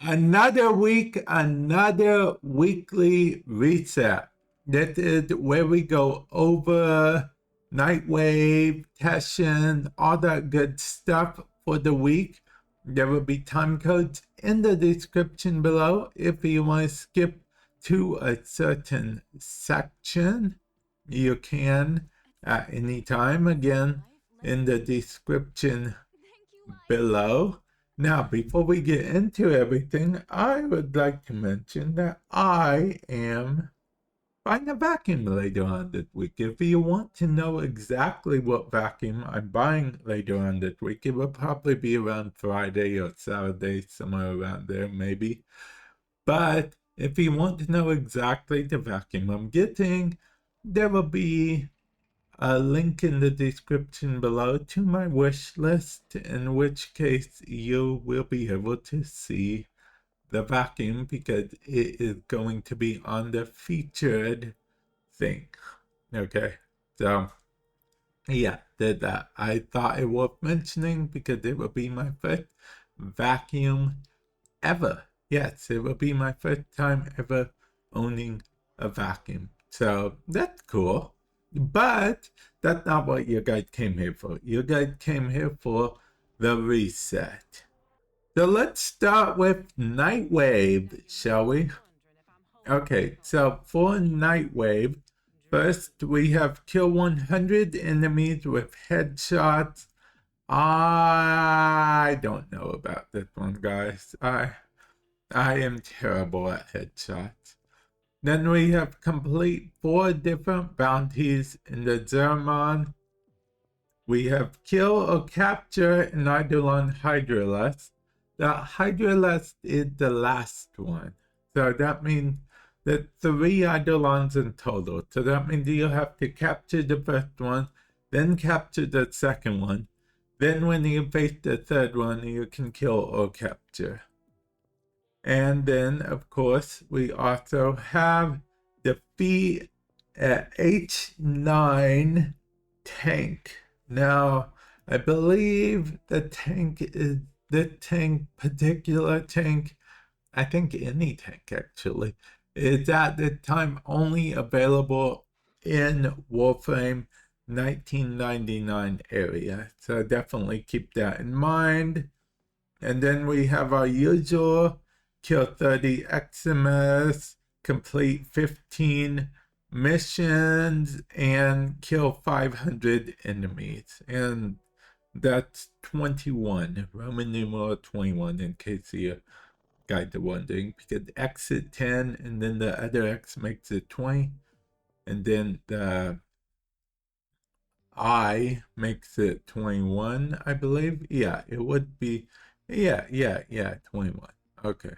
Another week, another weekly reset. That is where we go over Nightwave, Teshin, all that good stuff for the week. There will be time codes in the description below if you want to skip to a certain section. You can at any time, again, in the description below. Now, before we get into everything, I would like to mention that I am buying a vacuum later on this week. If you want to know exactly what vacuum I'm buying later on this week, it will probably be around Friday or Saturday, somewhere around there, maybe. But if you want to know exactly the vacuum I'm getting, there will be a link in the description below to my wish list, in which case you will be able to see the vacuum because it is going to be on the featured thing. Okay, so yeah, that I thought it worth mentioning because it will be my first vacuum ever. Yes, it will be my first time ever owning a vacuum. So that's cool. But that's not what you guys came here for. You guys came here for the reset. So let's start with Nightwave, shall we? Okay, so for Nightwave, first we have kill 100 enemies with headshots. I don't know about this one, guys. I am terrible at headshots. Then we have complete 4 different bounties in the Zermon. We have kill or capture an Eidolon Hydraless. The Hydraless is the last one. So that means that 3 Eidolons in total. So that means you have to capture the first one, then capture the second one. Then when you face the third one, you can kill or capture. And then, of course, we also have the H9 tank. Now, I believe the tank is the particular tank, I think any tank actually, is at the time only available in Warframe 1999 area. So definitely keep that in mind. And then we have our usual kill 30 XMS, complete 15 missions, and kill 500 enemies. And that's 21, Roman numeral 21, in case you guys are wondering, because X is 10, and then the other X makes it 20, and then the I makes it 21, I believe. Yeah, it would be, yeah, 21. Okay.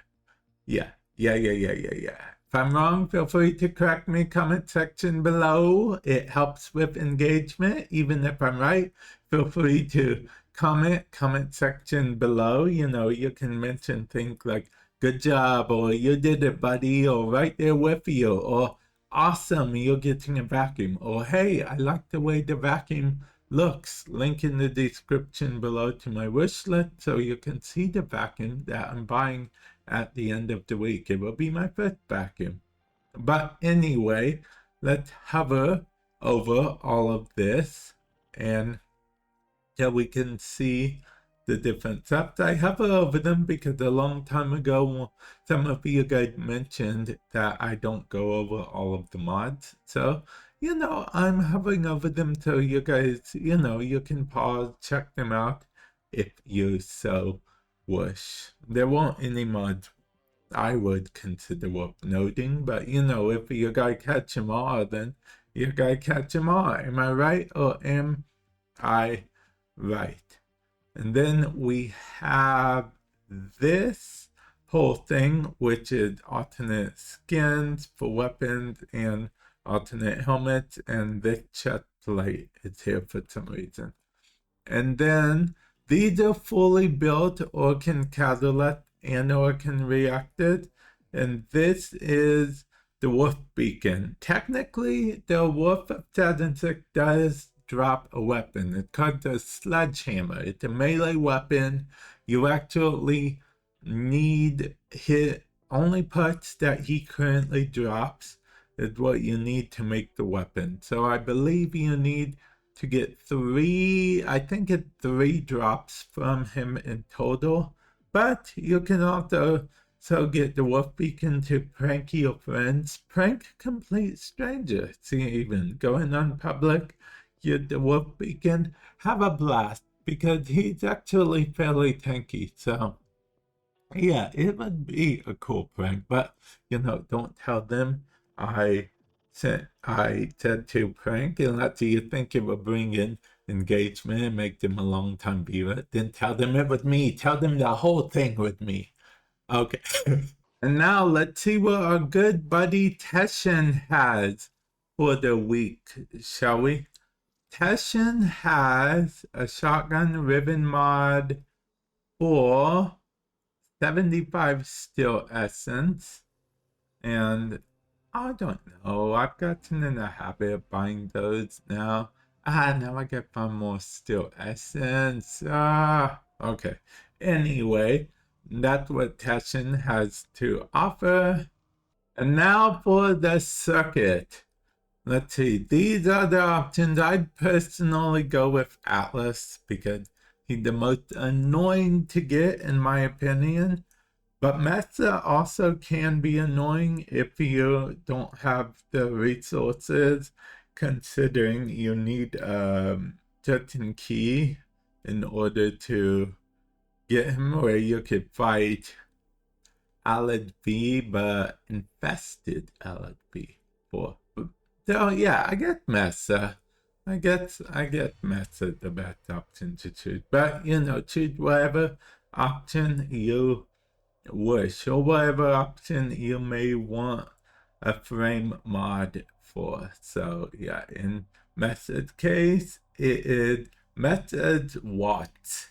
Yeah. If I'm wrong, feel free to correct me, comment section below. It helps with engagement. Even if I'm right, feel free to comment section below. You know, you can mention things like, good job, or you did it, buddy, or right there with you, or awesome, you're getting a vacuum, or hey, I like the way the vacuum looks. Link in the description below to my wish list so you can see the vacuum that I'm buying at the end of the week. It will be my first vacuum. But anyway, let's hover over all of this and so we can see the different stuff. I hover over them because a long time ago, some of you guys mentioned that I don't go over all of the mods. So, you know, I'm hovering over them so you guys, you know, you can pause, check them out if you so wish. There won't any mods I would consider worth noting, but you know, if you gotta catch them all, then you gotta catch them all. Am I right, or am I right? And then we have this whole thing, which is alternate skins for weapons and alternate helmets, and this chest plate is here for some reason. And then these are fully built or can catalyst and or can reacted. And this is the Wolf Beacon. Technically, the Wolf of 6 does drop a weapon. It's called the Sledgehammer. It's a melee weapon. You actually need hit only parts that he currently drops is what you need to make the weapon. So I believe you need to get 3, I think it's 3 drops from him in total. But you can also get the wolf beacon to prank your friends. Prank complete strangers. See, even going on public, get the wolf beacon, have a blast, because he's actually fairly tanky. So yeah, it would be a cool prank, but don't tell them I said to prank, unless you think it will bring in engagement and make them a long time viewer. Then tell them it was me. Tell them the whole thing with me. Okay. And now let's see what our good buddy Teshin has for the week, shall we? Teshin has a shotgun ribbon mod for 75 steel essence, and I don't know, I've gotten in the habit of buying those now. Now I get 5 more steel essence. Okay. Anyway, that's what Teshin has to offer. And now for the circuit. Let's see, these are the options. I'd personally go with Atlas because he's the most annoying to get, in my opinion. But Mesa also can be annoying if you don't have the resources, considering you need certain key in order to get him, where you could fight Alad V, but infested Alad V for. So yeah, I get Mesa. I get Mesa the best option to choose. But choose whatever option you wish, or whatever option you may want a frame mod for. So yeah, in Mesa's case, it is Mesa's Watts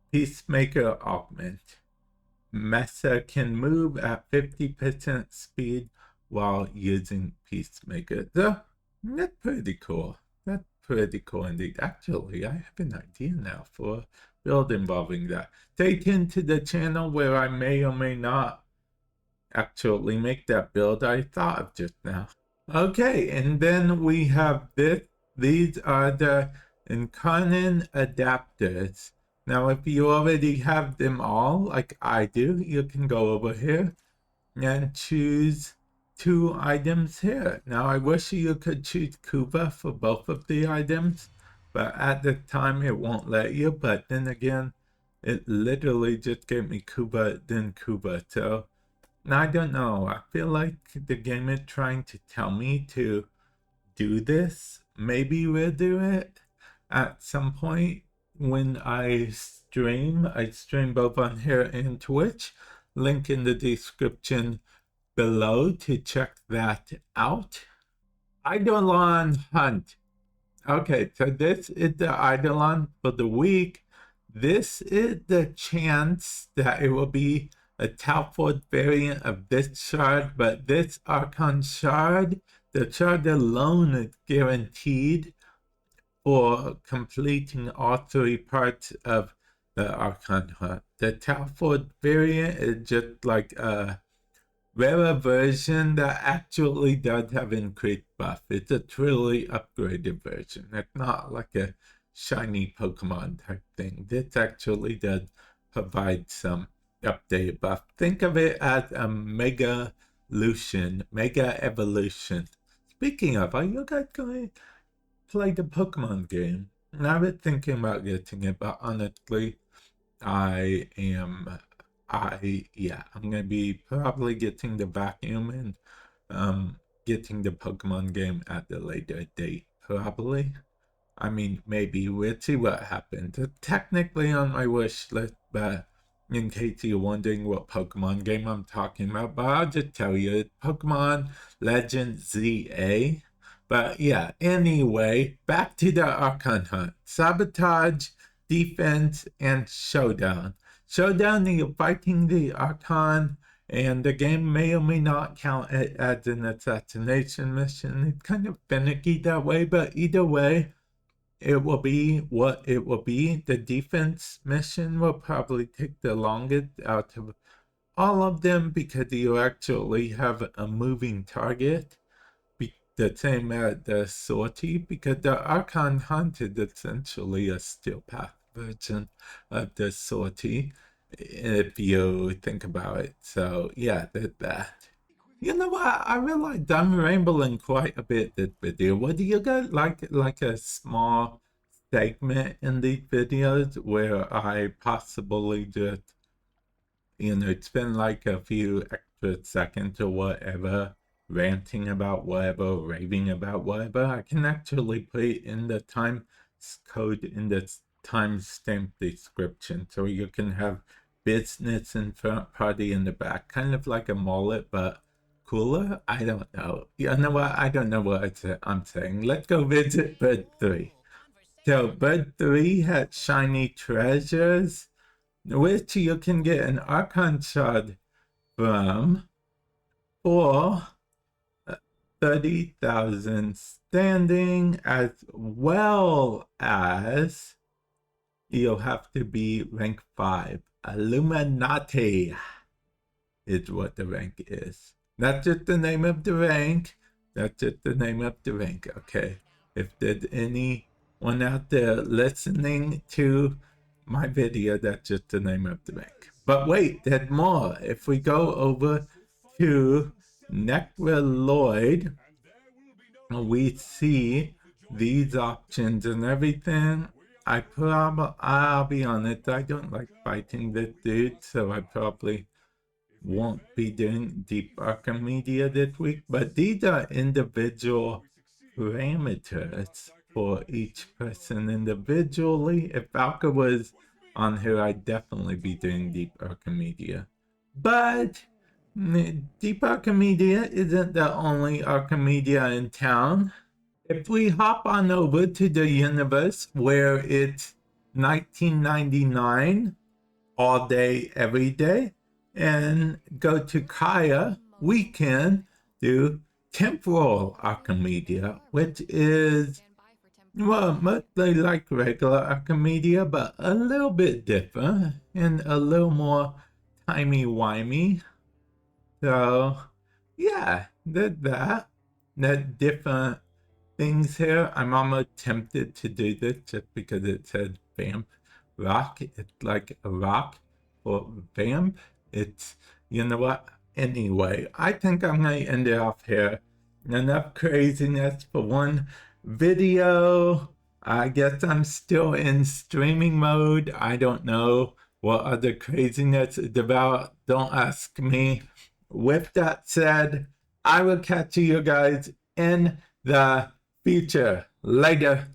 Peacemaker Augment. Mesa can move at 50% speed while using Peacemaker. So that's pretty cool. That's pretty cool indeed. Actually, I have an idea now for a build involving that. Stay tuned to the channel where I may or may not actually make that build I thought of just now. Okay, and then we have this. These are the Incarnon adapters. Now, if you already have them all, like I do, you can go over here and choose 2 items here. Now, I wish you could choose Kuba for both of the items, but at the time it won't let you. But then again, it literally just gave me Kuba, then Kuba. So, I don't know. I feel like the game is trying to tell me to do this. Maybe we'll do it at some point when I stream. I stream both on here and Twitch. Link in the description below to check that out. Archon Hunt. Okay, so this is the Eidolon for the week. This is the chance that it will be a Talford variant of this shard, but this Archon shard, the shard alone is guaranteed for completing all 3 parts of the Archon Hunt. The Talford variant is just like a rarer version that actually does have increased buff. It's a truly upgraded version. It's not like a shiny Pokemon type thing. This actually does provide some updated buff. Think of it as a Mega Evolution. Speaking of, are you guys going to play the Pokemon game? I was thinking about getting it, but honestly, I'm gonna be probably getting the vacuum and getting the Pokemon game at the later date, probably. I mean, maybe we'll see what happens. It's technically on my wish list, but in case you're wondering what Pokemon game I'm talking about, but I'll just tell you, it's Pokemon Legend ZA. But yeah, anyway, back to the Archon Hunt. Sabotage, defense, and showdown. Showdown, you're fighting the Archon, and the game may or may not count it as an assassination mission. It's kind of finicky that way, but either way, it will be what it will be. The defense mission will probably take the longest out of all of them because you actually have a moving target. The same as the sortie, because the Archon Hunt is essentially a steel path version of the sortie, if you think about it. So yeah, that. You know what? I realized I'm rambling quite a bit this video. What do you guys like a small segment in these videos where I possibly just, spend like a few extra seconds or whatever ranting about whatever, raving about whatever? I can actually put it in the time code in the timestamp description so you can have business in front, party in the back, kind of like a mullet, but cooler? I don't know. You know what? I don't know what I'm saying. Let's go visit Bird 3. So Bird 3 had shiny treasures, which you can get an Archon shard from for 30,000 standing, as well as you'll have to be rank 5. Illuminati is what the rank is. That's just the name of the rank. That's just the name of the rank, okay? If there's anyone out there listening to my video, that's just the name of the rank. But wait, there's more. If we go over to Necroloid, we see these options and everything. I'll be honest, I don't like fighting this dude, so I probably won't be doing Deep Archimedea this week, but these are individual parameters for each person individually. If Valka was on here, I'd definitely be doing Deep Archimedea. But Deep Archimedea isn't the only Archimedea in town. If we hop on over to the universe where it's 1999 all day, every day, and go to Kaya, we can do Temporal Archimedea, which is, well, mostly like regular Archimedea, but a little bit different and a little more timey-wimey. So, yeah, that different things here. I'm almost tempted to do this just because it said Vamp Rock. It's like a rock for Vamp. It's, you know what? Anyway, I think I'm going to end it off here. Enough craziness for one video. I guess I'm still in streaming mode. I don't know what other craziness is about. Don't ask me. With that said, I will catch you guys in the future. Later.